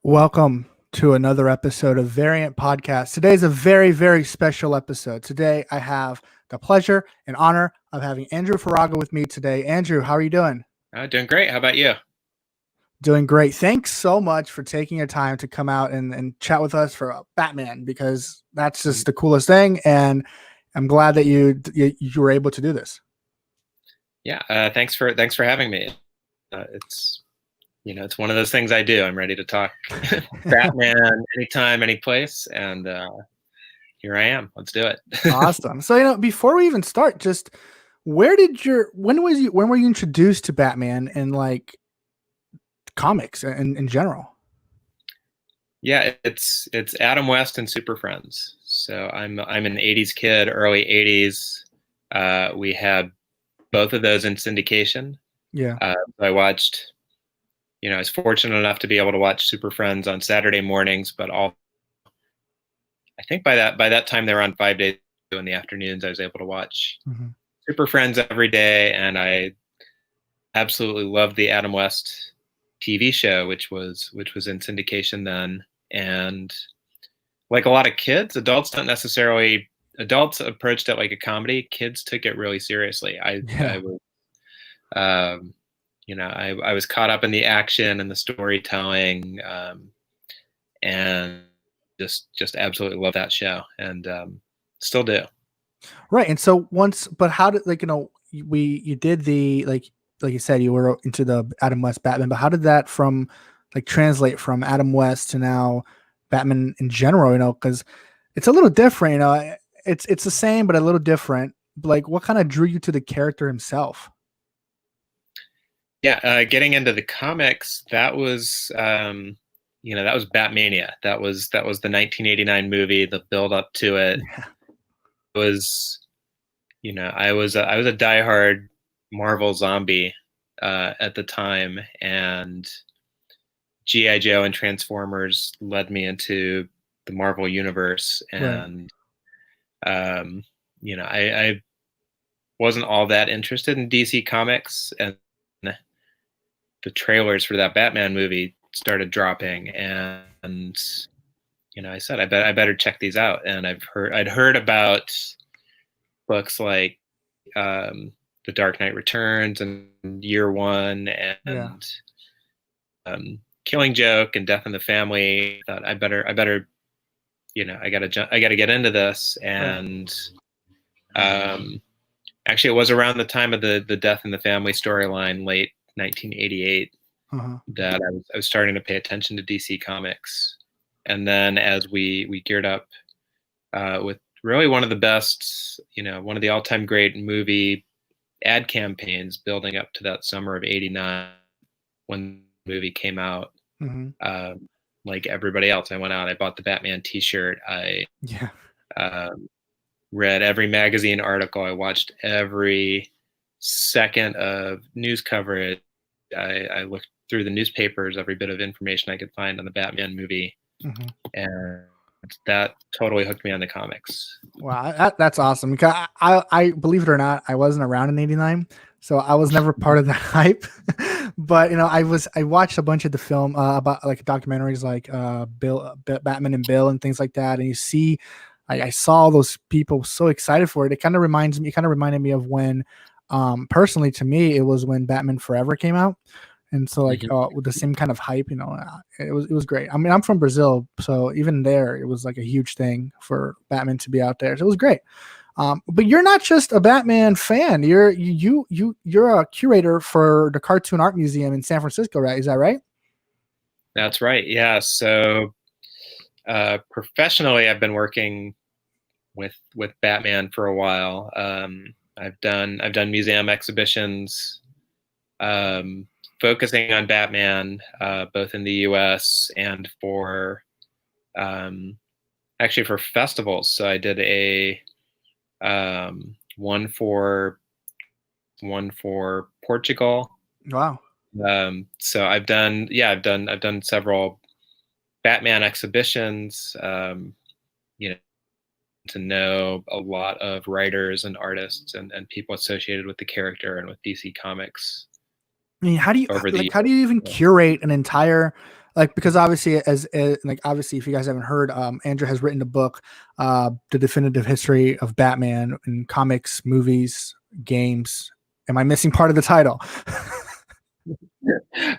Welcome to another episode of Variant Podcast. Today is a very, very special episode. Today, I have the pleasure and honor of having Andrew Farago with me today. Andrew, how are you doing? Doing great. How about you? Doing great. Thanks so much for taking your time to come out and chat with us for Batman because that's Mhm. just the coolest thing. And I'm glad that you were able to do this. Yeah. Thanks for having me. It's one of those things I do. I'm ready to talk Batman anytime, any place, and here I am. Let's do it. Awesome. So, before we even start, just when were you introduced to Batman and like comics in general? Yeah, it's Adam West and Super Friends. So I'm an '80s kid, early '80s. We had both of those in syndication. Yeah. I watched. I was fortunate enough to be able to watch Super Friends on Saturday mornings, but I think by that time they were on 5 days in the afternoons. I was able to watch Mhm. Super Friends every day, and I absolutely loved the Adam West TV show, which was in syndication then. And like a lot of kids, adults approached it like a comedy. Kids took it really seriously. I Yeah. was I was caught up in the action and the storytelling, and just absolutely love that show, and still do. Right. And so but how did you did like you said you were into the Adam West Batman, but how did that from like translate from Adam West to now Batman in general? Because it's a little different. It's the same but a little different. Like, what kind of drew you to the character himself? Yeah, getting into the comics, that was Batmania. That was the 1989 movie. The build up to it Yeah. was, I was a diehard Marvel zombie at the time, and GI Joe and Transformers led me into the Marvel universe, Right. and um, I wasn't all that interested in DC Comics, and the trailers for that Batman movie started dropping, and I said I better check these out. And I'd heard about books like The Dark Knight Returns and Year One Yeah. and Killing Joke and Death in the Family. I thought I better I gotta get into this. Right. And um, actually, it was around the time of the Death in the Family storyline, late 1988, Uh-huh. that I was starting to pay attention to DC Comics. And then as we geared up with really one of the best, one of the all-time great movie ad campaigns building up to that summer of '89 when the movie came out. Hmm. Um, like everybody else, I went out, I bought the Batman T-shirt, I Yeah. um, read every magazine article, I watched every second of news coverage. I looked through the newspapers, every bit of information I could find on the Batman movie, Hmm. and that totally hooked me on the comics. Wow, that's awesome. Because I believe it or not, I wasn't around in '89, so I was never part of that hype. But I watched a bunch of the film about like documentaries like Batman and Bill and things like that, and you see, I saw those people so excited for it. It kind of reminded me of when, personally to me, it was when Batman Forever came out. And so, like, Mhm. with the same kind of hype, it was great. I mean, I'm from Brazil, so even there, it was like a huge thing for Batman to be out there. So it was great. But you're not just a Batman fan. You're a curator for the Cartoon Art Museum in San Francisco, right? Is that right? That's right. Yeah. So professionally, I've been working with Batman for a while. I've done museum exhibitions, um, focusing on Batman, both in the U.S. and um, actually for festivals. So I did a one for Portugal. Wow. So I've done several Batman exhibitions. You know, to know a lot of writers and artists and people associated with the character and with DC Comics I mean, over the how do you even years. curate an entire Like because obviously as like obviously if you guys haven't heard, Andrew has written a book, The Definitive History of Batman in comics, movies, games. Am I missing part of the title?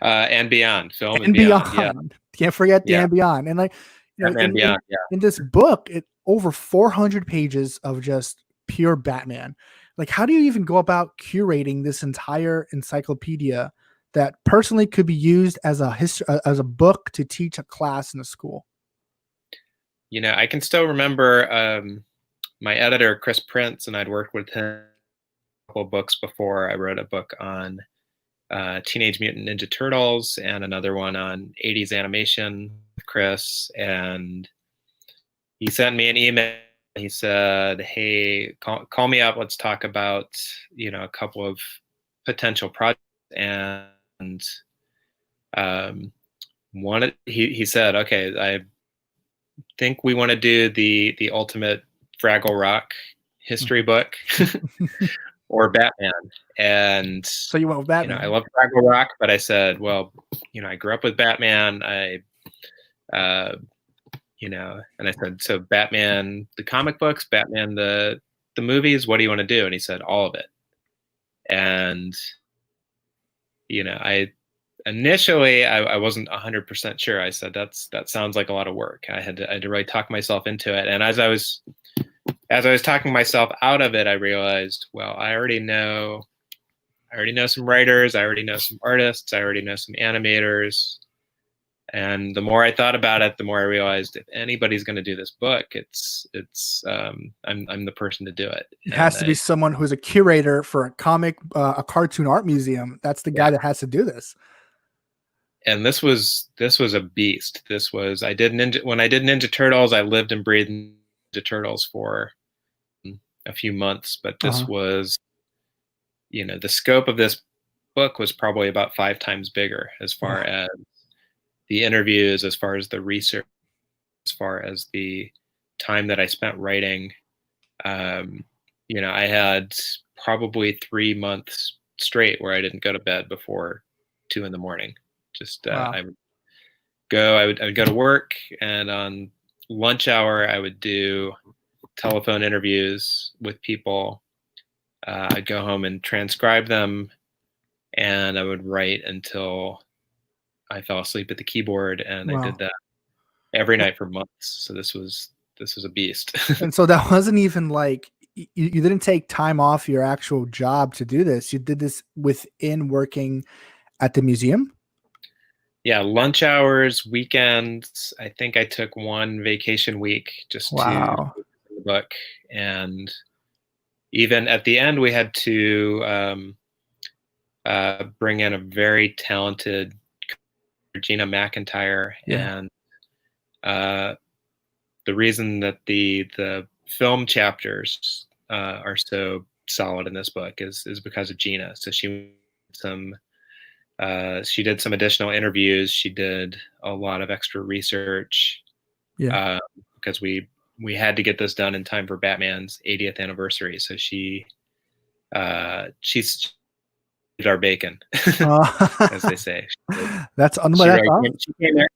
And beyond, film and And beyond. Yeah, beyond. Can't forget the yeah, and beyond. And like, you know, Batman Beyond. Yeah. in this book, it over 400 pages of just pure Batman. Like, how do you even go about curating this entire encyclopedia that personally could be used as a history as a book to teach a class in a school? You know, I can still remember my editor, Chris Prince, and I'd worked with him a couple of books before. I wrote a book on Teenage Mutant Ninja Turtles and another one on 80s animation with Chris. And he sent me an email. He said, "Hey, call me up. Let's talk about, you know, a couple of potential projects." And he said, "Okay, I think we want to do the ultimate Fraggle Rock history book or Batman." And So you went with you know, I Batman. love Fraggle Rock, but I said, well, you know, I grew up with Batman. Uh, you know, and I said, so Batman, the comic books, Batman, the movies. What do you want to do? And he said, all of it. And you know, I wasn't 100% sure. I said, that sounds like a lot of work. I had to really talk myself into it. And as I was talking myself out of it, I realized, well, I already know some writers, I already know some artists, I already know some animators. And the more I thought about it, the more I realized if anybody's going to do this book, I'm the person to do it. It And has to be someone who's a curator for a comic, a cartoon art museum. That's the guy yeah, that has to do this. and this was a beast. This was when I did Ninja Turtles, I lived and breathed Ninja Turtles for a few months, but Uh-huh. this was, you know, the scope of this book was probably about 5 times bigger as far Wow. as the interviews, as far as the research, as far as the time that I spent writing. You know, I had probably 3 months straight where I didn't go to bed before 2 in the morning. Just Wow. I would go to work, and on lunch hour I would do telephone interviews with people. I'd go home and transcribe them, and I would write until I fell asleep at the keyboard, and I did Wow. that every night for months. So this was a beast. And so that wasn't even like you didn't take time off your actual job to do this. You did this within working at the museum. Yeah, lunch hours, weekends. I think I took one vacation week just to Wow. focus on the book, and even at the end, we had to bring in a very talented Regina McIntyre, Yeah. and uh, the reason that the film chapters are so solid in this book is because of Gina. So some she did some additional interviews. She did a lot of extra research Yeah. uh, because we had to get this done in time for Batman's 80th anniversary. So she's our bacon, as they say. That's She that's really awesome.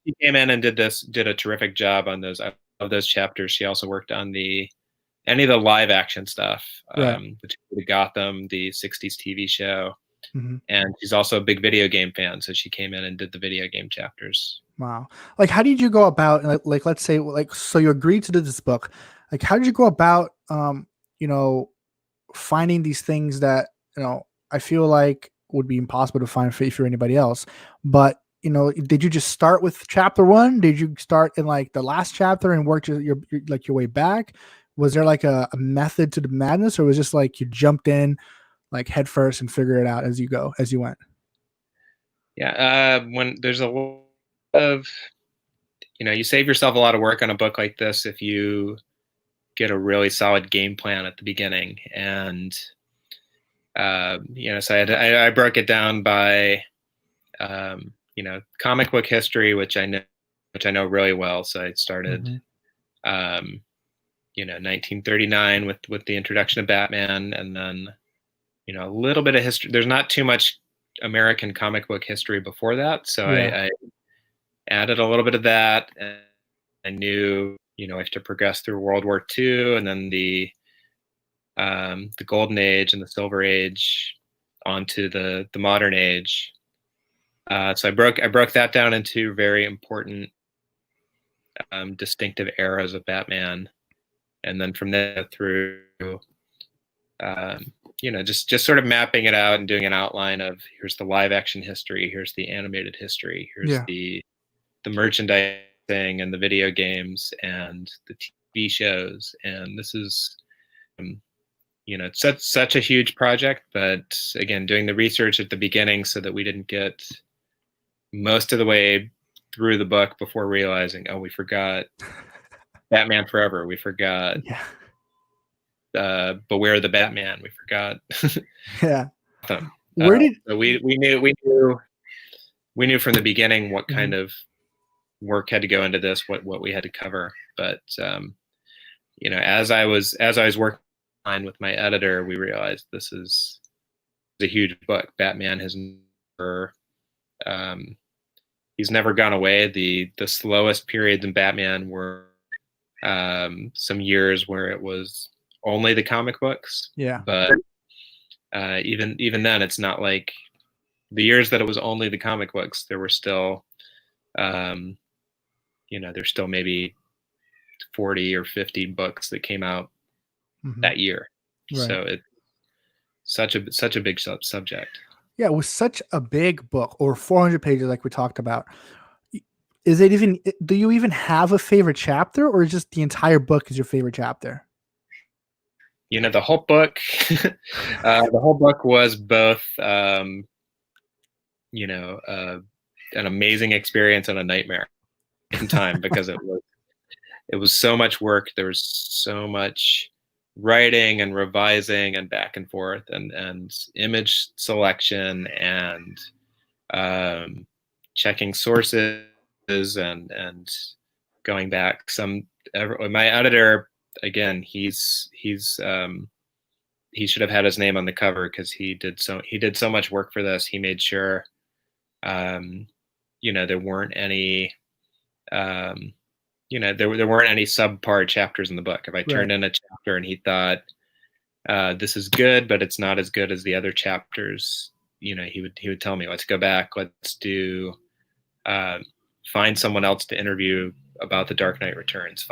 she came in and did a terrific job on those. I love those chapters. She also worked on any of the live action stuff, Right. the Gotham, the 60s TV show. Hmm. And she's also a big video game fan. So she came in and did the video game chapters. Wow. Like, how did you go about like let's say like so you agreed to do this book. Like, how did you go about you know finding these things that I feel like would be impossible to find for anybody else. But did you just start with chapter one? Did you start in like the last chapter and work your way back? Was there like a method to the madness, or was it just like you jumped in like head first and figure it out as you went? Yeah, when there's a lot of, you know, you save yourself a lot of work on a book like this if you get a really solid game plan at the beginning. And you know, so I broke it down by you know, comic book history, which I know really well. So I started Mm-hmm. um, you know, 1939 with the introduction of Batman, and then you know, a little bit of history. There's not too much American comic book history before that, so Yeah. added a little bit of that, and I knew, you know, I have to progress through World War II and then the Golden Age and the Silver Age onto the modern age. So I broke that down into very important, distinctive eras of Batman, and then from there through, you know, just sort of mapping it out and doing an outline of here's the live action history, here's the animated history, here's Yeah. the merchandising and the video games and the TV shows, and this is, you know, it's such a huge project. But again, doing the research at the beginning so that we didn't get most of the way through the book before realizing, oh, we forgot Batman Forever, we forgot Yeah. Beware the Batman, we forgot Yeah. them. Where did So we knew from the beginning what kind Mhm. of work had to go into this, what we had to cover. But you know, as I was working on with my editor, we realized this is a huge book. Batman has never, he's never gone away. The slowest periods in Batman were some years where it was only the comic books, Yeah. but even then, it's not like the years that it was only the comic books. There were still, um, you know, there's still maybe 40 or 50 books that came out Mhm. that year. Right. So it's such a big subject. Yeah, it was such a big book, over 400 pages, like we talked about. Is it even? Do you even have a favorite chapter, or just the entire book is your favorite chapter? You know, the whole book, the whole book was both, you know, an amazing experience and a nightmare in time because it was so much work. There was so much writing and revising and back and forth and image selection and checking sources and going back. My editor, again, he should have had his name on the cover because he did so much work for this. He made sure, you know, there weren't any, um, you know, there weren't any subpar chapters in the book. If I Right. turned in a chapter and he thought, this is good, but it's not as good as the other chapters, you know, he would tell me, let's go back, let's do, uh, find someone else to interview about the Dark Knight Returns, Mhm.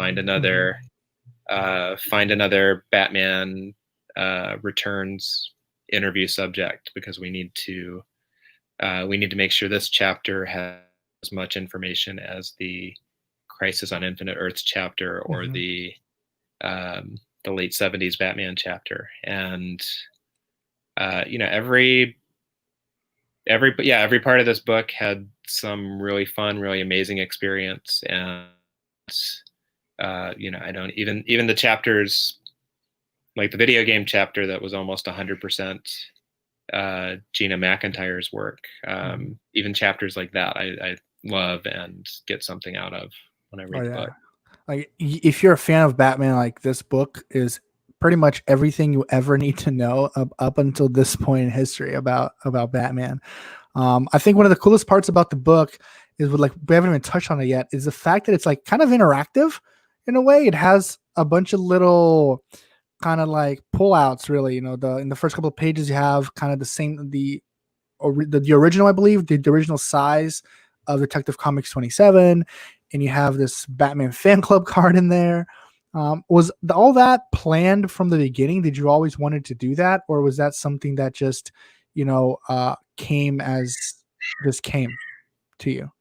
find another Batman Returns interview subject, because we need to make sure this chapter has as much information as the Crisis on Infinite Earths chapter or Mhm. the late '70s Batman chapter. And you know, every part of this book had some really fun, really amazing experience. And you know, I don't even the chapters like the video game chapter that was almost 100% Gina McIntyre's work. Mhm. Even chapters like that, I love and get something out of when I Oh read the yeah. book. Like if you're a fan of Batman, like this book is pretty much everything you ever need to know up until this point in history about Batman. I think one of the coolest parts about the book is like we haven't even touched on it yet is the fact that it's like kind of interactive in a way. It has a bunch of little kind of like pullouts, really. You know, the in the first couple of pages you have kind of the same the original, I believe, the original size of Detective Comics 27, and you have this Batman fan club card in there. Was all that planned from the beginning? Did you always wanted to do that, or was that something that just, came as just came to you?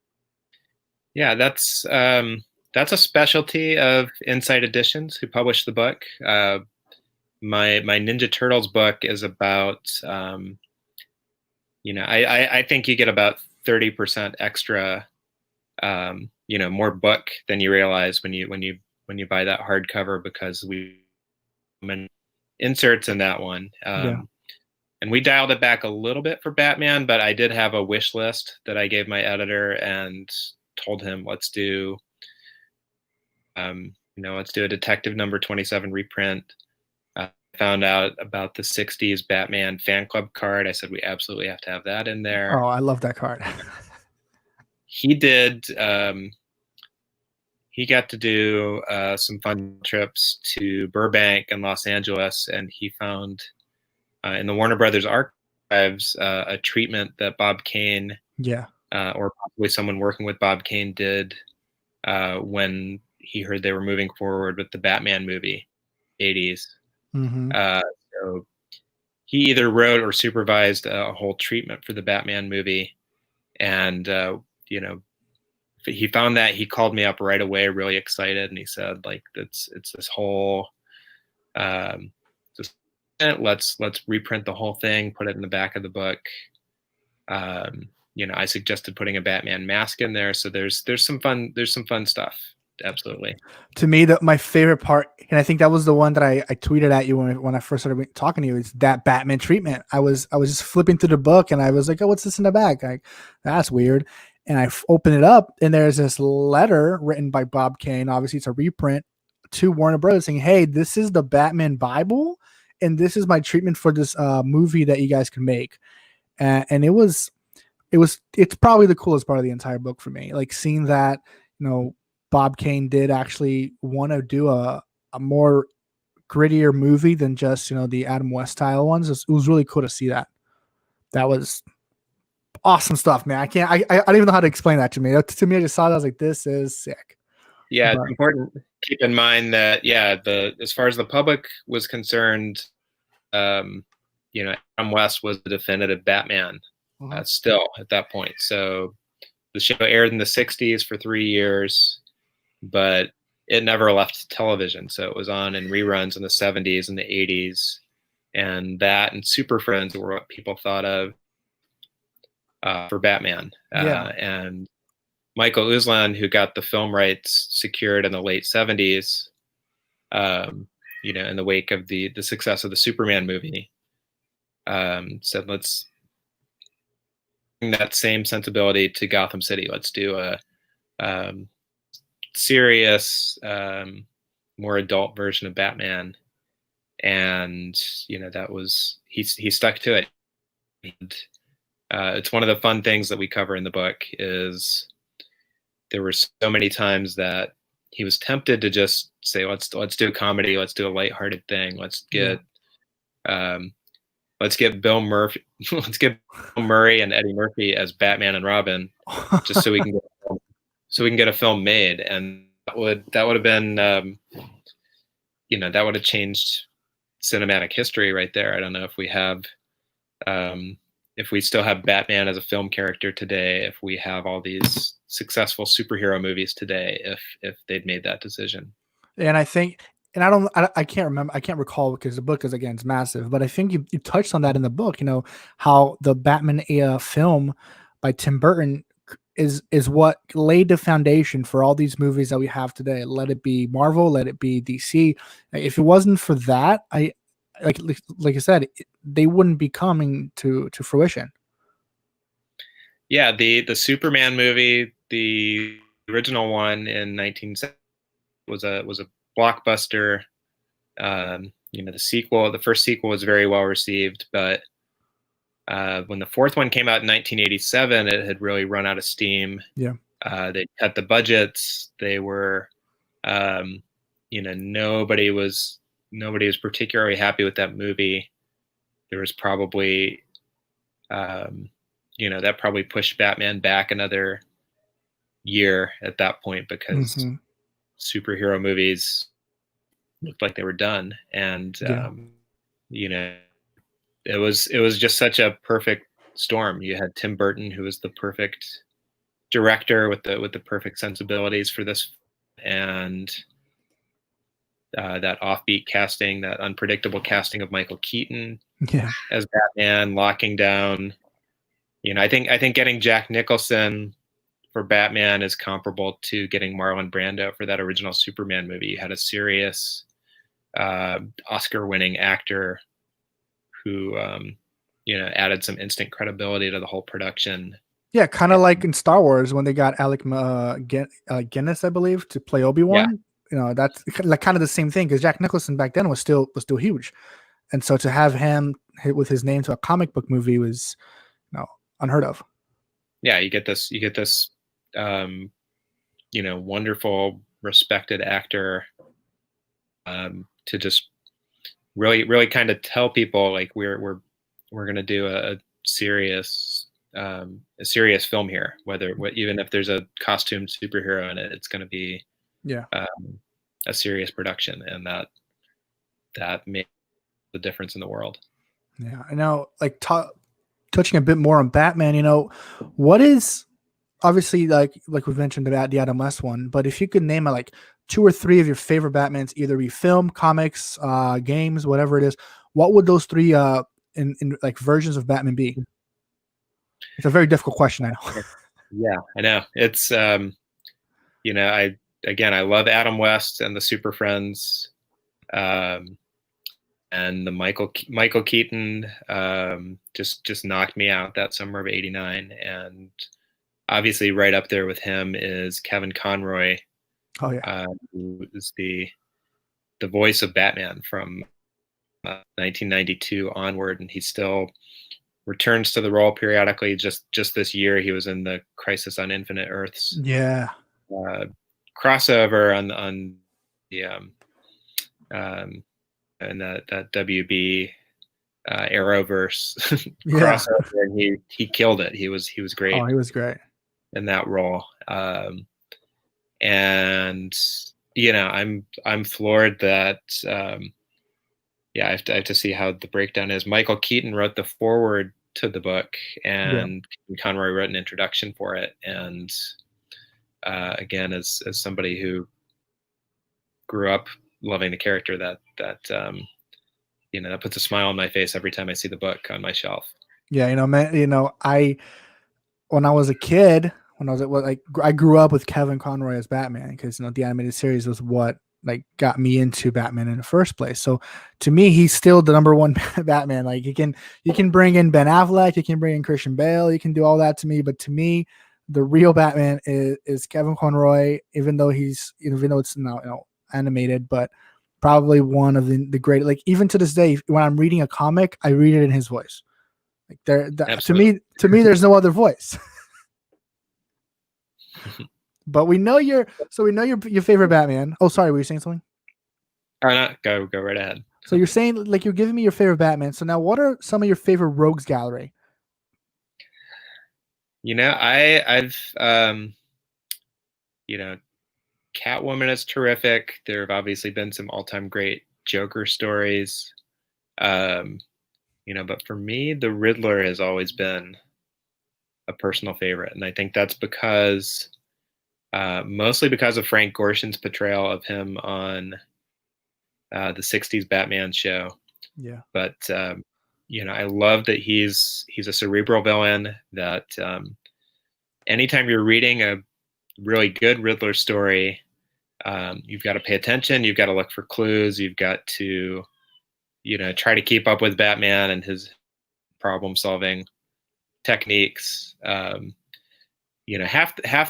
Yeah, that's a specialty of Insight Editions, who published the book. My Ninja Turtles book is about, you know, I think you get about 30% extra, you know, more book than you realize when you buy that hardcover, because we inserts in that one. Yeah. And we dialed it back a little bit for Batman, but I did have a wish list that I gave my editor and told him, you know, let's do a Detective Number 27 reprint. Found out about the '60s Batman fan club card. I said we absolutely have to have that in there. Oh, I love that card. he did. He got to do some fun trips to Burbank and Los Angeles, and he found in the Warner Brothers archives a treatment that Bob Kane, Yeah. or possibly someone working with Bob Kane, did when he heard they were moving forward with the Batman movie, 80s. Mm-hmm. So he either wrote or supervised a whole treatment for the Batman movie, and he found that. He called me up right away, really excited, and he said, like, it's this whole just let's reprint the whole thing, put it in the back of the book. I suggested putting a Batman mask in there, so there's some fun stuff. Absolutely. To me, my favorite part, and I think that was the one that I tweeted at you when I first started talking to you, is that Batman treatment. I was just flipping through the book, and I was like, "Oh, what's this in the back?" Like, that's weird. And I open it up, and there's this letter written by Bob Kane. Obviously, it's a reprint to Warner Brothers saying, "Hey, this is the Batman Bible, and this is my treatment for this movie that you guys can make." And it's probably the coolest part of the entire book for me. Like seeing that, Bob Kane did actually want to do a more grittier movie than just, the Adam West style ones. It was really cool to see that. That was awesome stuff, man. I don't even know how to explain that to me. To me, I just saw that, I was like, this is sick. Yeah, it's important to keep in mind that, as far as the public was concerned, Adam West was the definitive Batman still at that point. So the show aired in the 60s for 3 years, but it never left television. So it was on in reruns in the 70s and the 80s. And that and Super Friends were what people thought of for Batman. And Michael Uslan, who got the film rights secured in the late 70s, in the wake of the success of the Superman movie, said, let's bring that same sensibility to Gotham City. Let's do a serious, more adult version of Batman. And, that was, he stuck to it. And, it's one of the fun things that we cover in the book is there were so many times that he was tempted to just say, let's do a comedy. Let's do a lighthearted thing. Let's get Bill Murphy, let's get Bill Murray and Eddie Murphy as Batman and Robin, just so we can get a film made. And that would have been, that would have changed cinematic history right there. I don't know if we have, if we still have Batman as a film character today, if we have all these successful superhero movies today, if they'd made that decision. And I think, and I can't remember, I can't recall because the book is, again, it's massive, but I think you touched on that in the book, how the Batman film by Tim Burton is what laid the foundation for all these movies that we have today. Let it be Marvel, let it be DC. If it wasn't for that, like I said, they wouldn't be coming to fruition. Yeah, the Superman movie, the original one in 1970, was a blockbuster. The first sequel was very well received, but when the fourth one came out in 1987, it had really run out of steam. Yeah, they cut the budgets. They were, nobody was particularly happy with that movie. There was probably, that probably pushed Batman back another year at that point because superhero movies looked like they were done. And, it was just such a perfect storm. You had Tim Burton, who was the perfect director with the perfect sensibilities for this, and that offbeat casting, that unpredictable casting of Michael Keaton as Batman, locking down. I think getting Jack Nicholson for Batman is comparable to getting Marlon Brando for that original Superman movie. You had a serious Oscar-winning actor who added some instant credibility to the whole production. Yeah, kind of like in Star Wars when they got Alec Guinness, I believe, to play Obi-Wan. Yeah. That's like kind of the same thing because Jack Nicholson back then was still huge, and so to have him hit with his name to a comic book movie was unheard of. Yeah, you get this wonderful, respected actor, to just really kind of tell people like we're going to do a serious film here. Even if there's a costumed superhero in it, it's going to be Yeah. a serious production, and that made the difference in the world. Yeah. I know, like touching a bit more on Batman, what is obviously like we've mentioned about the Adam West one, but if you could name like 2 or 3 of your favorite Batmans, either be film, comics, games, whatever it is, what would those 3 in like versions of Batman be? It's a very difficult question, I know. Yeah, I know. It's I love Adam West and the Super Friends, and the Michael Keaton just knocked me out that summer of '89, and obviously right up there with him is Kevin Conroy, Oh yeah, who is the voice of Batman from 1992 onward, and he still returns to the role periodically. Just this year, he was in the Crisis on Infinite Earths yeah, crossover on the and that WB Arrowverse yeah. crossover, and he killed it. He was great Oh, he was great. in that role. And I'm floored that I have to see how the breakdown is. Michael Keaton wrote the foreword to the book, Yeah, and Conroy wrote an introduction for it. And again, as somebody who grew up loving the character, that that puts a smile on my face every time I see the book on my shelf. yeah. Man. When I was a kid, I grew up with Kevin Conroy as Batman because the animated series was what like got me into Batman in the first place. So to me, he's still the number one Batman. Like you can bring in Ben Affleck, you can bring in Christian Bale, you can do all that to me, but to me, the real Batman is Kevin Conroy. Even though it's now animated, but probably one of the great. Like even to this day, when I'm reading a comic, I read it in his voice. Like Absolutely. to me, there's no other voice. But we know your favorite Batman. Oh, sorry, were you saying something? Or not? Go right ahead. So you're saying like you're giving me your favorite Batman. So now, what are some of your favorite rogues gallery? I've Catwoman is terrific. There have obviously been some all-time great Joker stories. But for me, the Riddler has always been a personal favorite, and I think that's because mostly because of Frank Gorshin's portrayal of him on the '60s Batman show. Yeah, But I love that he's a cerebral villain. That anytime you're reading a really good Riddler story, you've got to pay attention. You've got to look for clues. You've got to try to keep up with Batman and his problem-solving techniques. Half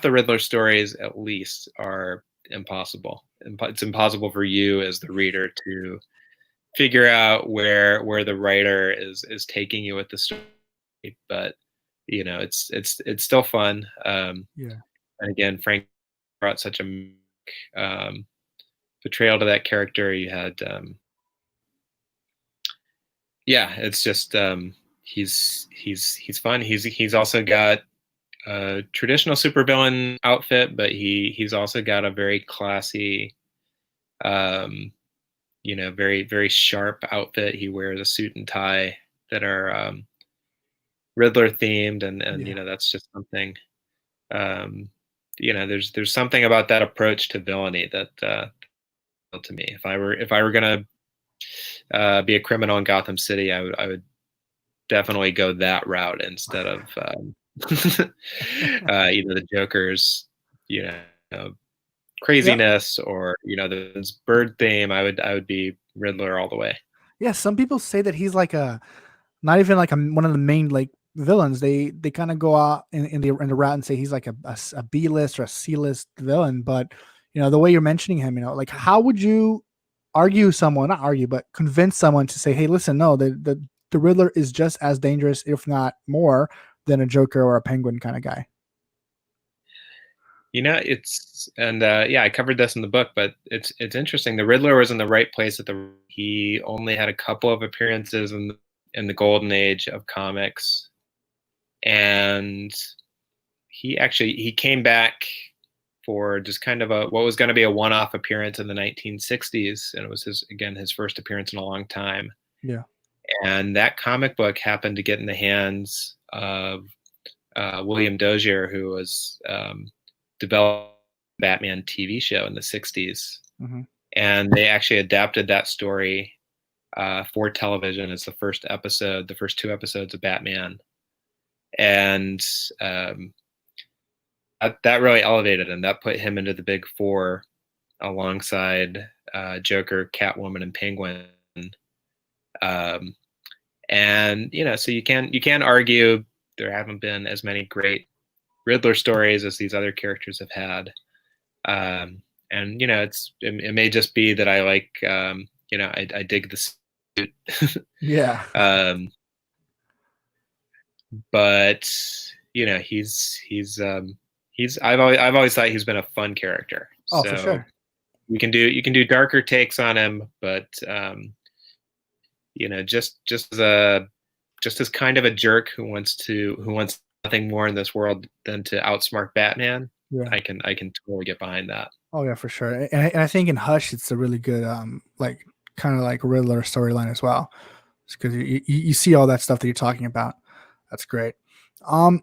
the Riddler stories at least are impossible. It's impossible for you as the reader to figure out where the writer is taking you with the story. But it's still fun. yeah, And again, Frank brought such a portrayal to that character. You had it's just he's fun. He's also got a traditional supervillain outfit, but he's also got a very classy, very very sharp outfit. He wears a suit and tie that are Riddler themed, and yeah. that's just something. There's something about that approach to villainy that to me. If I were gonna be a criminal in Gotham City, I would definitely go that route instead of the Joker's Yeah, craziness, or this bird theme. I would be Riddler all the way. yeah. Some people say that he's like not even like one of the main like villains. They kind of go out in the route and say he's like a B list or a C list villain. But the way you're mentioning him, like how would you not argue, but convince someone to say, hey, listen, no, the Riddler is just as dangerous, if not more, than a Joker or a Penguin kind of guy. Yeah, I covered this in the book, but it's interesting. The Riddler was in the right place at the. He only had a couple of appearances in the golden age of comics, and he came back for just kind of what was going to be a one-off appearance in the 1960s, and it was his first appearance in a long time. Yeah. And that comic book happened to get in the hands of William Dozier, who was developed a Batman TV show in the 60s. Mm-hmm. And they actually adapted that story for television as the first two episodes of Batman. And that really elevated him. That put him into the big four alongside Joker, Catwoman, and Penguin. And so you can argue there haven't been as many great Riddler stories as these other characters have had. And it may just be that I like I dig the suit. Yeah. But he's I've always thought he's been a fun character. Oh, So for sure. you can do darker takes on him, but just as kind of a jerk who wants nothing more in this world than to outsmart Batman. Yeah. I can totally get behind that. Oh yeah, for sure. And I think in Hush, it's a really good like kind of like Riddler storyline as well, because you see all that stuff that you're talking about. That's great. We're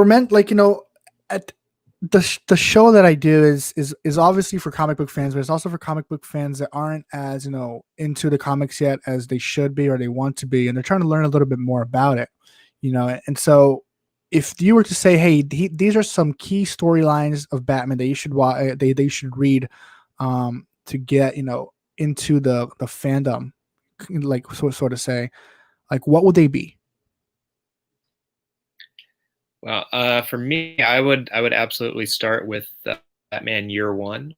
meant at the show that I do is obviously for comic book fans, but it's also for comic book fans that aren't as into the comics yet as they should be or they want to be, and they're trying to learn a little bit more about it. And so if you were to say, hey, these are some key storylines of Batman that you should they should read to get into the fandom, like sort of say, like what would they be? Well, for me, I would absolutely start with Batman Year One,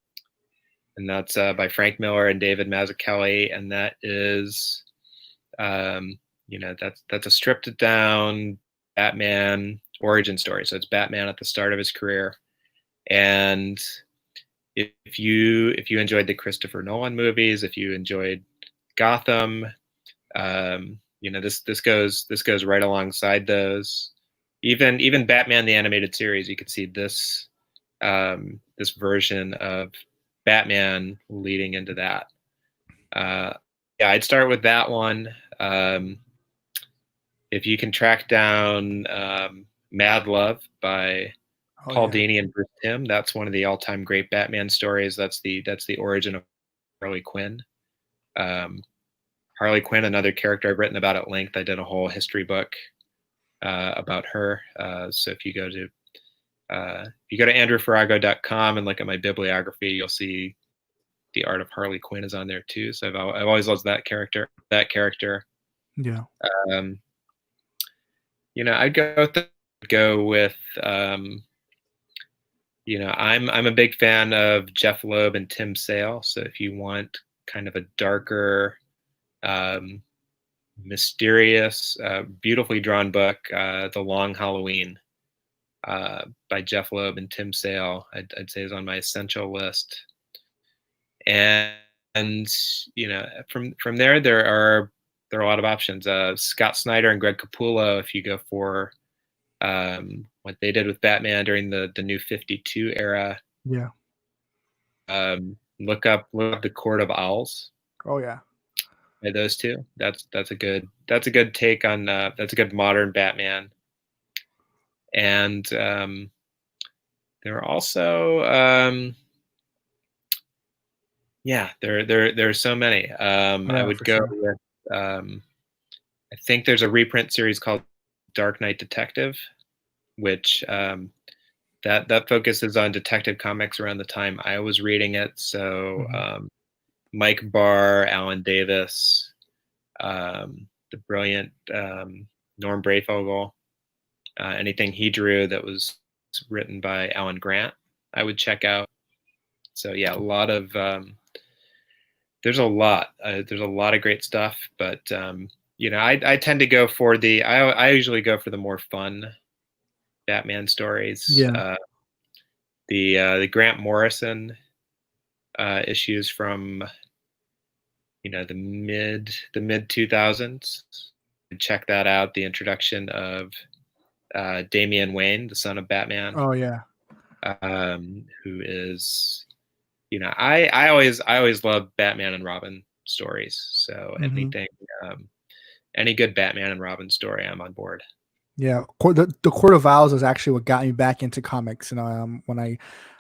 and that's by Frank Miller and David Mazzucchelli, and that is, that's a stripped down Batman origin story. So it's Batman at the start of his career, and if you enjoyed the Christopher Nolan movies, if you enjoyed Gotham, this goes right alongside those. Even Batman the Animated Series, you could see this this version of Batman leading into that. Yeah, I'd start with that one. If you can track down Mad Love by Paul Dini and Bruce Timm, that's one of the all-time great Batman stories. That's the origin of Harley Quinn. Harley Quinn, another character I've written about at length. I did a whole history book about her. So if you go to andrewfarago.com and look at my bibliography, you'll see the art of Harley Quinn is on there too. So I've always loved that character. Yeah. I'd go with I'm a big fan of Jeff Loeb and Tim Sale. So if you want kind of a darker, mysterious, beautifully drawn book, The Long Halloween by Jeff Loeb and Tim Sale, I'd say is on my essential list. And from there are a lot of options. Scott Snyder and Greg Capullo, if you go for what they did with Batman during the New 52 era. Yeah. Look up The Court of Owls. Oh yeah. By those two. That's a good take on that's a good modern Batman. And there are also there are so many. I would go with I think there's a reprint series called Dark Knight Detective, which that focuses on detective comics around the time I was reading it. So Mike Barr, Alan Davis, the brilliant Norm Brayfogle, anything he drew that was written by Alan Grant, I would check out. So yeah, there's a lot of great stuff, but I tend to go for I usually go for the more fun Batman stories. Yeah. the Grant Morrison issues from the mid 2000s. Check that out. The introduction of Damian Wayne, the son of Batman, Oh yeah. who is, I always love Batman and Robin stories. So Hmm. any good Batman and Robin story, I'm on board. Yeah, the Court of Owls is actually what got me back into comics. When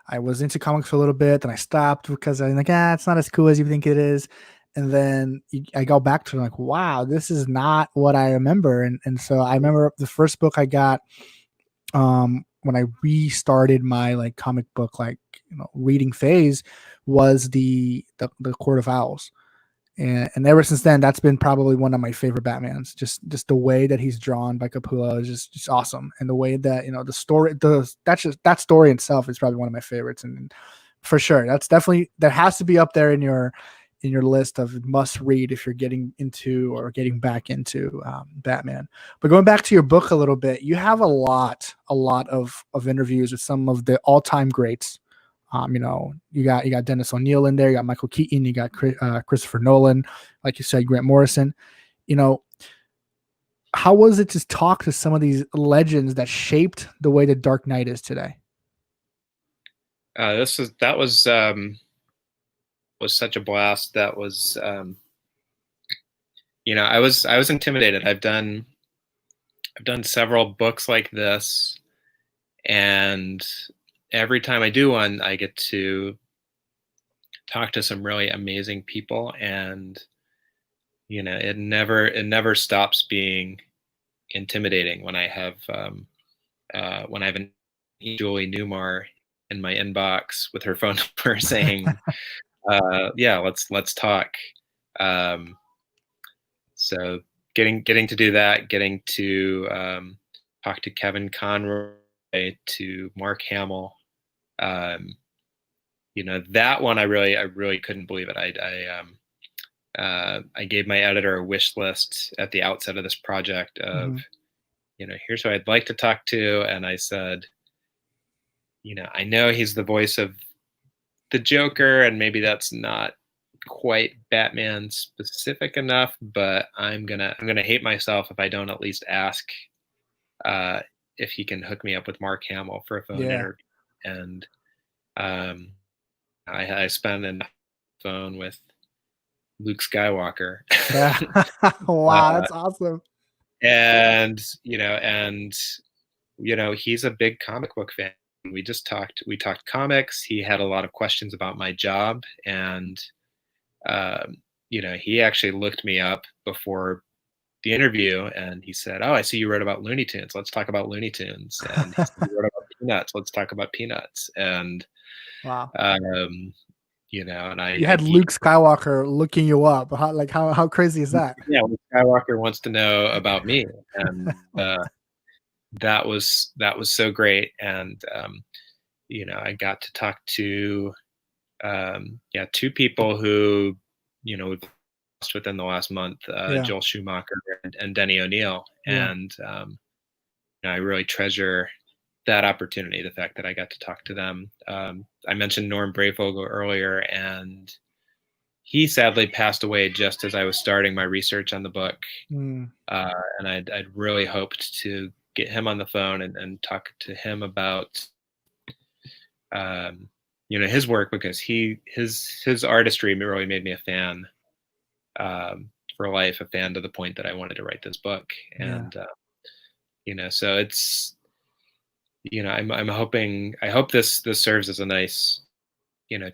I was into comics for a little bit, then I stopped because I'm like, it's not as cool as you think it is. And then I go back to it, like, wow, this is not what I remember. And so I remember the first book I got when I restarted my like comic book reading phase was the Court of Owls. And ever since then, that's been probably one of my favorite Batmans. Just the way that he's drawn by Capullo is just awesome, and the way that the story, that story itself is probably one of my favorites, and for sure, that has to be up there in your list of must read if you're getting into or getting back into Batman. But going back to your book a little bit, you have a lot of interviews with some of the all time greats. You got Dennis O'Neil in there, you got Michael Keaton, you got Christopher Nolan, like you said, Grant Morrison. You know, how was it to talk to some of these legends that shaped the way the Dark Knight is today? That was such a blast. That was I was intimidated. I've done several books like this, and every time I do one, I get to talk to some really amazing people, and it never stops being intimidating when I have an Julie Newmar in my inbox with her phone number saying, yeah, let's talk. Um, so getting to do that, getting to talk to Kevin Conroy, to Mark Hamill. Um, that one I really couldn't believe it. I gave my editor a wish list at the outset of this project of, Mm-hmm. here's who I'd like to talk to, and I said, I know he's the voice of the Joker, and maybe that's not quite Batman specific enough, but I'm gonna hate myself if I don't at least ask uh, if he can hook me up with Mark Hamill for a phone Yeah. interview. And um, I spent a phone with Luke Skywalker, Yeah. Wow, uh, that's awesome. and he's a big comic book fan. We talked comics. He had a lot of questions about my job, and um, he actually looked me up before the interview, and he said, "Oh, I see you wrote about Looney Tunes. Let's talk about Looney Tunes." And he said, "You wrote about Peanuts. Let's talk about Peanuts." And Wow. um, and You I had he Luke Skywalker looking you up. How crazy is that? yeah, Luke Skywalker wants to know about me, and that was so great. And I got to talk to two people who we've lost within the last month, Yeah. Joel Schumacher and Denny O'Neil, Yeah. and I really treasure that opportunity, the fact that I got to talk to them. I mentioned Norm Brayfogle earlier, and he sadly passed away just as I was starting my research on the book. Mm. And I'd really hoped to get him on the phone and talk to him about his work, because his artistry really made me a fan for life, a fan to the point that I wanted to write this book. Yeah. And so it's I'm hoping, I hope this serves as a nice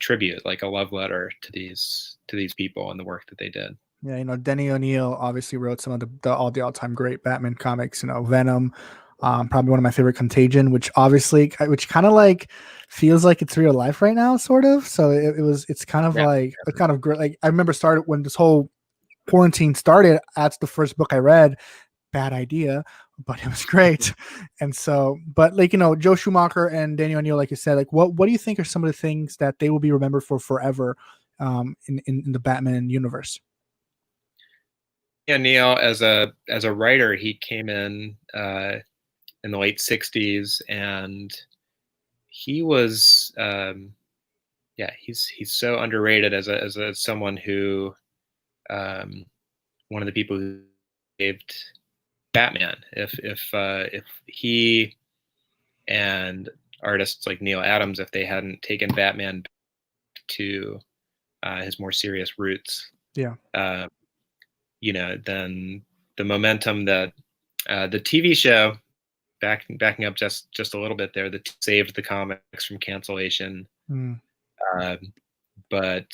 tribute, like a love letter to these people and the work that they did. Yeah, Denny O'Neil obviously wrote some of the all-time great Batman comics. Venom, probably one of my favorite, Contagion, which kind of like feels like it's real life right now, sort of. So it's kind of Yeah. like it's kind of great. Like I remember started when this whole quarantine started. That's the first book I read. Bad idea, but it was great. And so, but Joe Schumacher and Danny O'Neil, like you said, like what do you think are some of the things that they will be remembered for forever in the Batman universe? Yeah, Neil, as a writer, he came in the late '60s, and he was, yeah, he's so underrated as someone who, um, one of the people who saved Batman. If he and artists like Neil Adams, if they hadn't taken Batman to his more serious roots, Yeah. uh, then the momentum that the TV show, backing up just a little bit there, that saved the comics from cancellation, Mm. um, but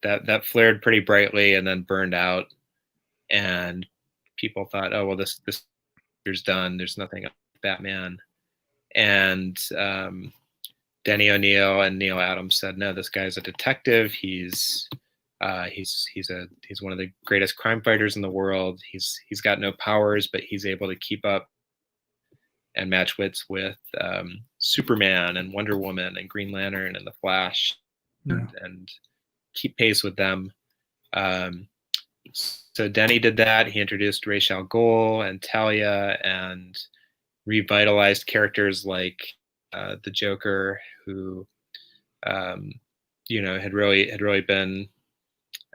that flared pretty brightly and then burned out, and people thought, oh well, this year's done. There's nothing else like Batman, and Denny O'Neil and Neil Adams said, no, this guy's a detective. He's one of the greatest crime fighters in the world. He's got no powers, but he's able to keep up and match wits with Superman and Wonder Woman and Green Lantern and the Flash, Yeah. and keep pace with them. So Denny did that. He introduced Ra's al Ghul and Talia and revitalized characters like the Joker, who had really been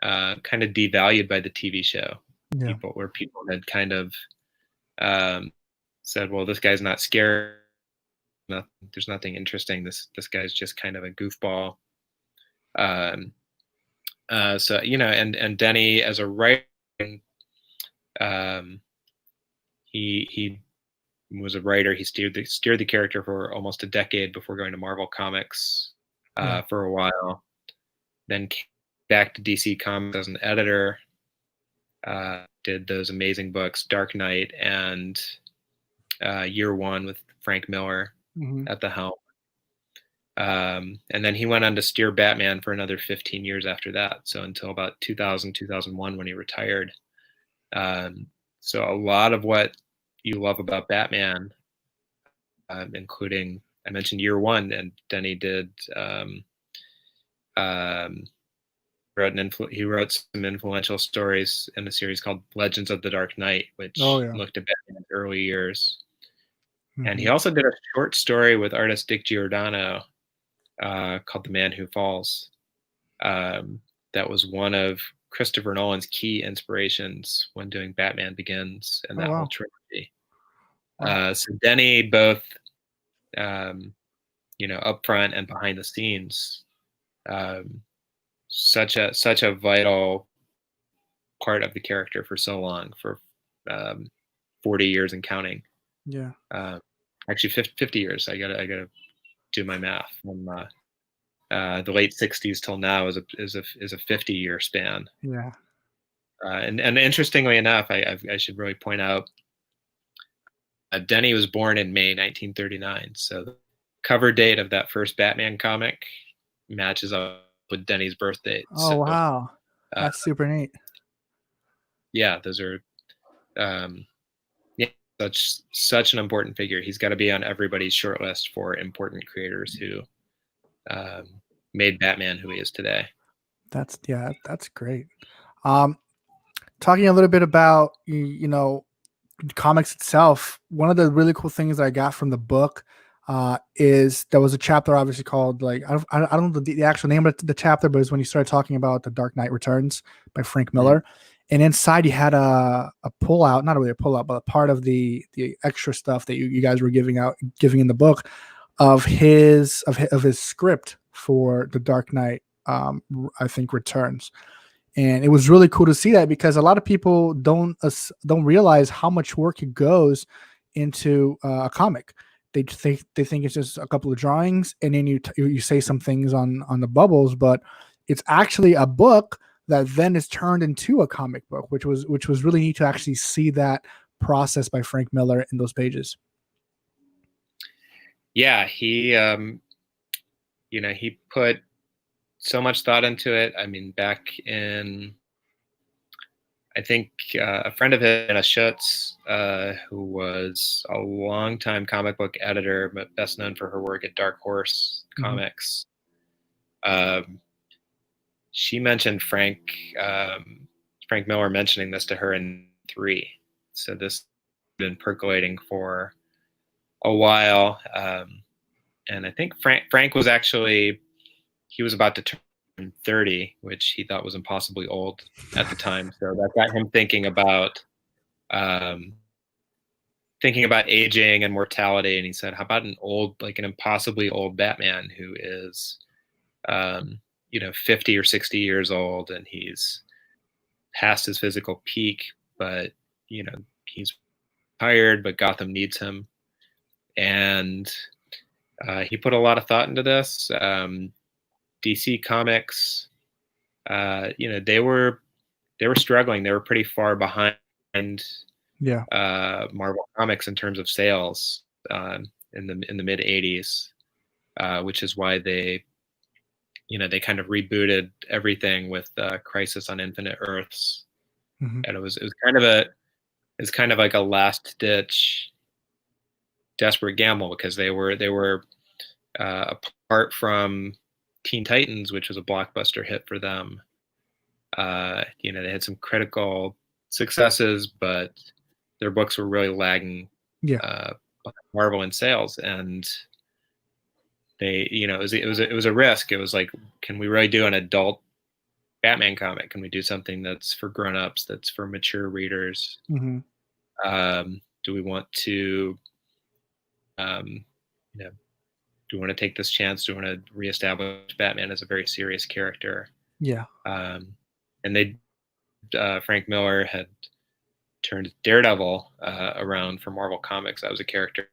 kind of devalued by the TV show. Yeah. People had kind of said, well, this guy's not scary. There's nothing interesting. This guy's just kind of a goofball. So and Denny as a writer, he was a writer. He steered the character for almost a decade before going to Marvel Comics for a while. Then came back to DC Comics as an editor. Did those amazing books, Dark Knight and Year One, with Frank Miller at the helm. And then he went on to steer Batman for another 15 years after that. So until about 2000, 2001, when he retired. So a lot of what you love about Batman, including, I mentioned Year One, and Denny did, he wrote some influential stories in a series called Legends of the Dark Knight, which looked at Batman's early years. And he also did a short story with artist Dick Giordano called The Man Who Falls. That was one of Christopher Nolan's key inspirations when doing Batman Begins and that whole trilogy. So Denny, both up front and behind the scenes, such a vital part of the character for so long, for 40 years and counting. Yeah. Actually 50 years. I gotta do my math. From the late 60s till now is a 50-year span. Yeah. And interestingly enough, I should really point out, Denny was born in May 1939. So the cover date of that first Batman comic matches up with Denny's birth date. Oh, wow. That's super neat. Yeah, those are such an important figure. He's got to be on everybody's short list for important creators who made Batman who he is today. That's great. Talking a little bit about comics itself, one of the really cool things that I got from the book is there was a chapter obviously called, like, I don't know the actual name of the chapter, but it's when you started talking about The Dark Knight Returns by Frank Miller. And inside you had a pullout, not really a pullout, but a part of the extra stuff that you guys were giving in the book of his script for The Dark Knight, I think Returns. And it was really cool to see that, because a lot of people don't realize how much work it goes into a comic. They think it's just a couple of drawings, and then you say some things on the bubbles, but it's actually a book that then is turned into a comic book, which was really neat to actually see that process by Frank Miller in those pages. Yeah, he he put so much thought into it. I mean, back in, I think a friend of his, Schutz, who was a longtime comic book editor, but best known for her work at Dark Horse Comics. She mentioned Frank Miller mentioning this to her in 3. So this has been percolating for a while. and I think Frank was actually, he was about to turn 30, which he thought was impossibly old at the time. So that got him um, thinking about aging and mortality. And he said, how about an impossibly old Batman who is, 50 or 60 years old, and he's past his physical peak, but, he's tired, but Gotham needs him. And he put a lot of thought into this. DC Comics, they were struggling. They were pretty far behind Yeah. Marvel Comics in terms of sales in the mid '80s, which is why they kind of rebooted everything with Crisis on Infinite Earths, Mm-hmm. and it's kind of like a last ditch desperate gamble, because they were apart from Teen Titans, which was a blockbuster hit for them. They had some critical successes, but their books were really lagging Yeah. Marvel in sales, and it was a risk. It was like, can we really do an adult Batman comic? Can we do something that's for grown-ups, that's for mature readers? Mm-hmm. Do we want to, do we want to take this chance? Do we want to reestablish Batman as a very serious character? Yeah. And Frank Miller had turned Daredevil around for Marvel Comics. That was a character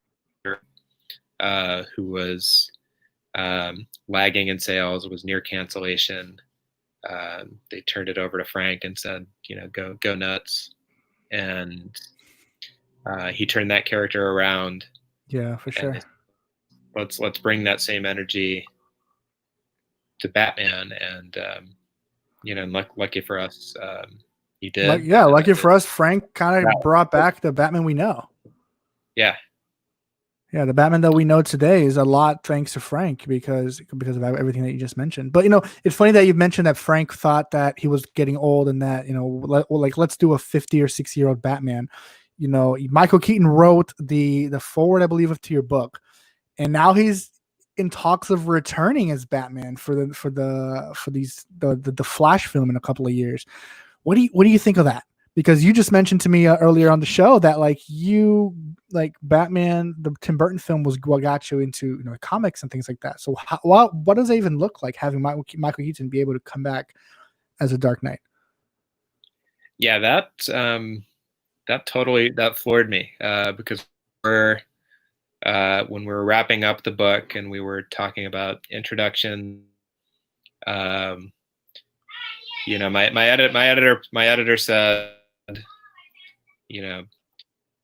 who was lagging in sales, was near cancellation. They turned it over to Frank and said, go nuts. And he turned that character around. Yeah, for sure. Let's bring that same energy to Batman, and lucky for us, he did. Lucky for us, Frank kind of brought back the Batman we know. Yeah. Yeah, the Batman that we know today is a lot thanks to Frank because of everything that you just mentioned. But it's funny that you mentioned that Frank thought that he was getting old and that let's do a 50 or 60-year-old Batman. Michael Keaton wrote the foreword, I believe, to your book, and now he's in talks of returning as Batman for the Flash film in a couple of years. What do you think of that? Because you just mentioned to me earlier on the show that Batman, the Tim Burton film, was what got you into comics and things like that. So what does it even look like having Michael Keaton be able to come back as a Dark Knight? Yeah, that floored me because when we were wrapping up the book and we were talking about introduction, my editor said,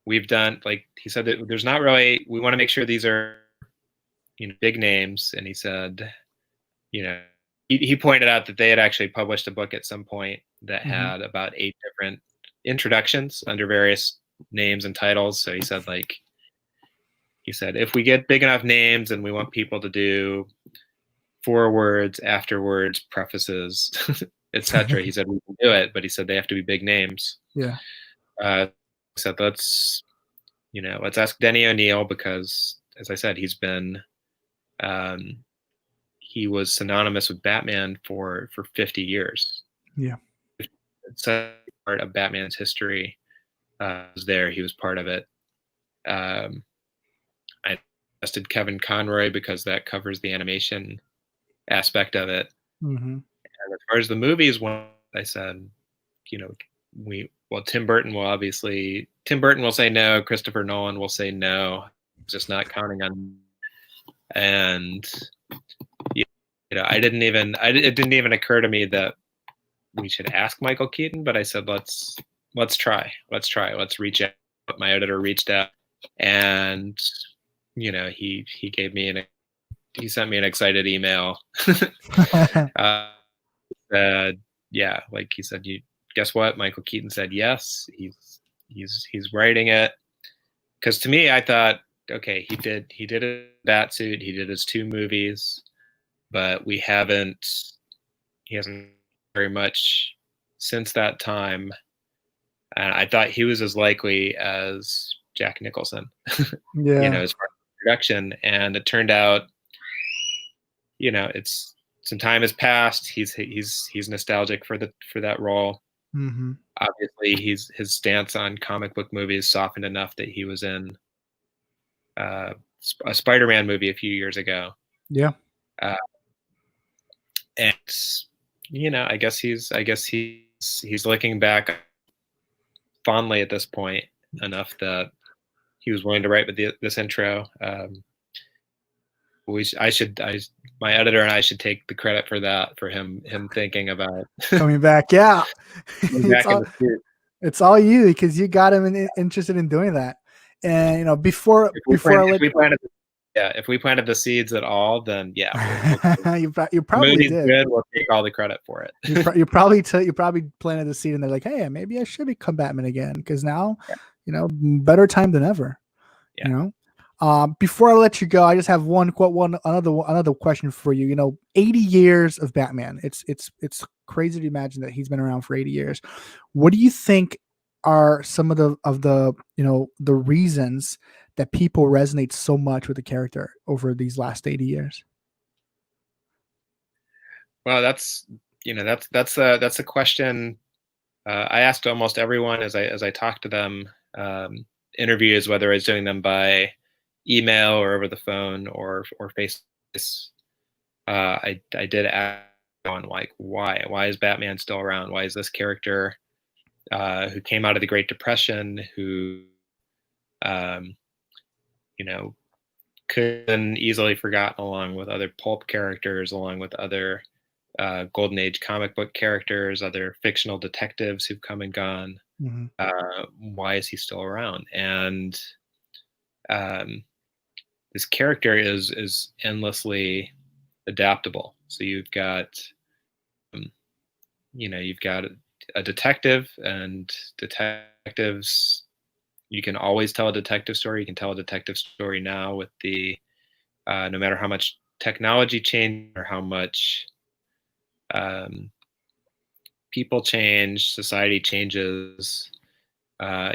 we've done, he said that there's not really, we want to make sure these are big names. And he said, he pointed out that they had actually published a book at some point that had about 8 different introductions under various names and titles. So he said, if we get big enough names and we want people to do forewords, afterwards, prefaces, etc., he said we can do it, but he said they have to be big names. Yeah. So let's ask Denny O'Neil, because, as I said, he was synonymous with Batman for 50 years. Yeah. It's a part of Batman's history. Was there. He was part of it. I suggested Kevin Conroy because that covers the animation aspect of it. Mm-hmm. And as far as the movies went, I said, Tim Burton will say no. Christopher Nolan will say no. Just not counting on. And it didn't even occur to me that we should ask Michael Keaton, but I said, let's try. Let's reach out. My editor reached out, and he gave me he sent me an excited email. Yeah, like he said, guess what? Michael Keaton said yes. He's writing it. Because to me, I thought, okay, he did a Batsuit, he did his 2 movies, but he hasn't very much since that time. And I thought he was as likely as Jack Nicholson. Yeah. As far as production. And it turned out it's some time has passed. He's nostalgic for that role. Mm-hmm. Obviously, his stance on comic book movies softened enough that he was in a Spider-Man movie a few years ago. Yeah. And I guess he's looking back fondly at this point enough that he was willing to write with this intro. My editor and I should take the credit for that, for him thinking about Coming back. Yeah. back in the suit. It's all you, because you got him interested in doing that. And before if we planted the seeds at all, then yeah, you probably did. Good. We'll take all the credit for it. you probably planted the seed, and they're like, hey, maybe I should become Batman again, because now, better time than ever. Yeah. Before I let you go, I just have another question for you. 80 years of Batman. It's crazy to imagine that he's been around for 80 years. What do you think are some of the the reasons that people resonate so much with the character over these last 80 years? Well, that's a question I asked almost everyone as I talked to them. Interviews, whether I was doing them by email or over the phone or face. I did ask on, like, why is Batman still around? Why is this character who came out of the Great Depression, who could have been easily forgotten along with other pulp characters, along with other Golden Age comic book characters, other fictional detectives who've come and gone. Mm-hmm. Why is he still around? And this character is endlessly adaptable. So you've got a detective, and detectives, you can always tell a detective story. You can tell a detective story now with the no matter how much technology change or how much people change, society changes,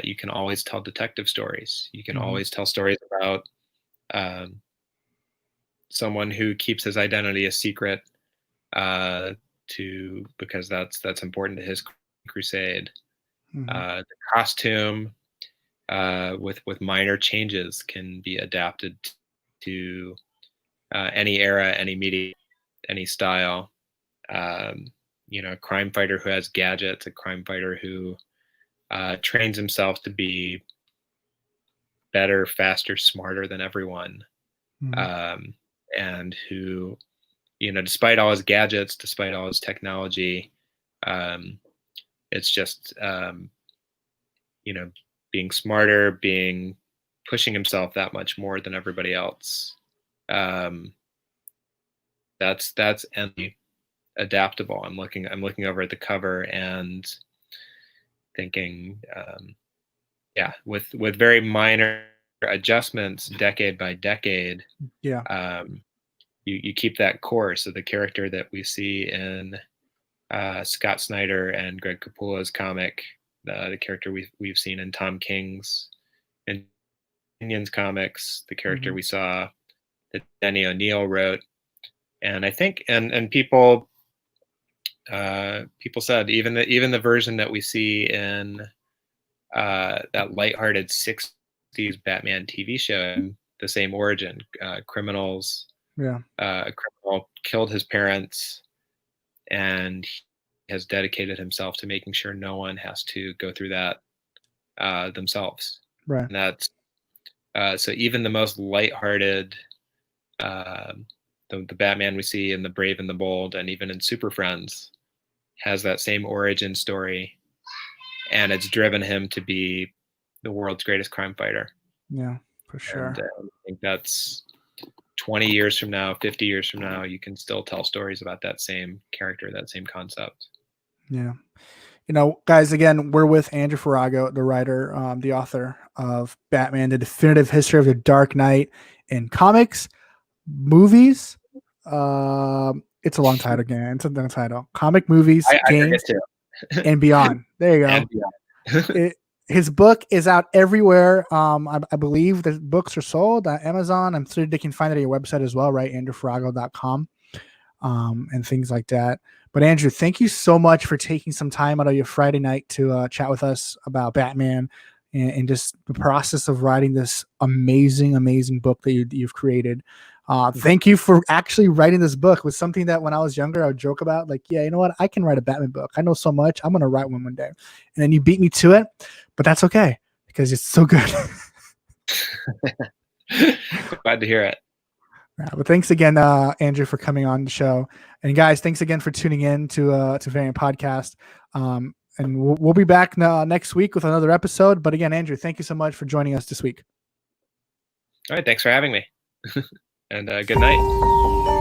you can always tell detective stories. You can always tell stories about someone who keeps his identity a secret because that's important to his crusade. The costume with minor changes can be adapted to any era, any media, any style. A crime fighter who has gadgets, a crime fighter who trains himself to be better, faster, smarter than everyone, and who, despite all his gadgets, despite all his technology, it's just being smarter, pushing himself that much more than everybody else. That's adaptable. I'm looking over at the cover and thinking, with very minor adjustments, decade by decade, you keep that course. So the character that we see in Scott Snyder and Greg Capullo's comic, the character we've seen in Tom King's and Inion's comics, the character we saw that Denny O'Neil wrote, and I think and people said even the version that we see in that lighthearted 60s Batman TV show, the same origin. Criminals. A criminal killed his parents, and he has dedicated himself to making sure no one has to go through that themselves. Right. And that's so even the most lighthearted, the Batman we see in The Brave and the Bold, and even in Super Friends, has that same origin story, and it's driven him to be the world's greatest crime fighter. Yeah, for sure. And I think that's 20 years from now, 50 years from now, you can still tell stories about that same character, that same concept. Yeah. Guys, again, we're with Andrew Farago, the writer, the author of Batman, The Definitive History of the Dark Knight in comics, movies. It's a long title again. It's a long title. Comic, movies, games, and beyond. There you go. His book is out everywhere. I believe the books are sold on Amazon. I'm sure they can find it at your website as well, right? AndrewFarago.com. and things like that. But Andrew, thank you so much for taking some time out of your Friday night to chat with us about Batman and just the process of writing this amazing, amazing book that you've created. Thank you for actually writing this book. It was something that when I was younger, I would joke about, like, yeah, you know what? I can write a Batman book. I know so much. I'm going to write one day. And then you beat me to it, but that's okay because it's so good. Glad to hear it. But thanks again, Andrew, for coming on the show. And guys, thanks again for tuning in to Variant Podcast. And we'll be back next week with another episode. But again, Andrew, thank you so much for joining us this week. All right. Thanks for having me. And good night.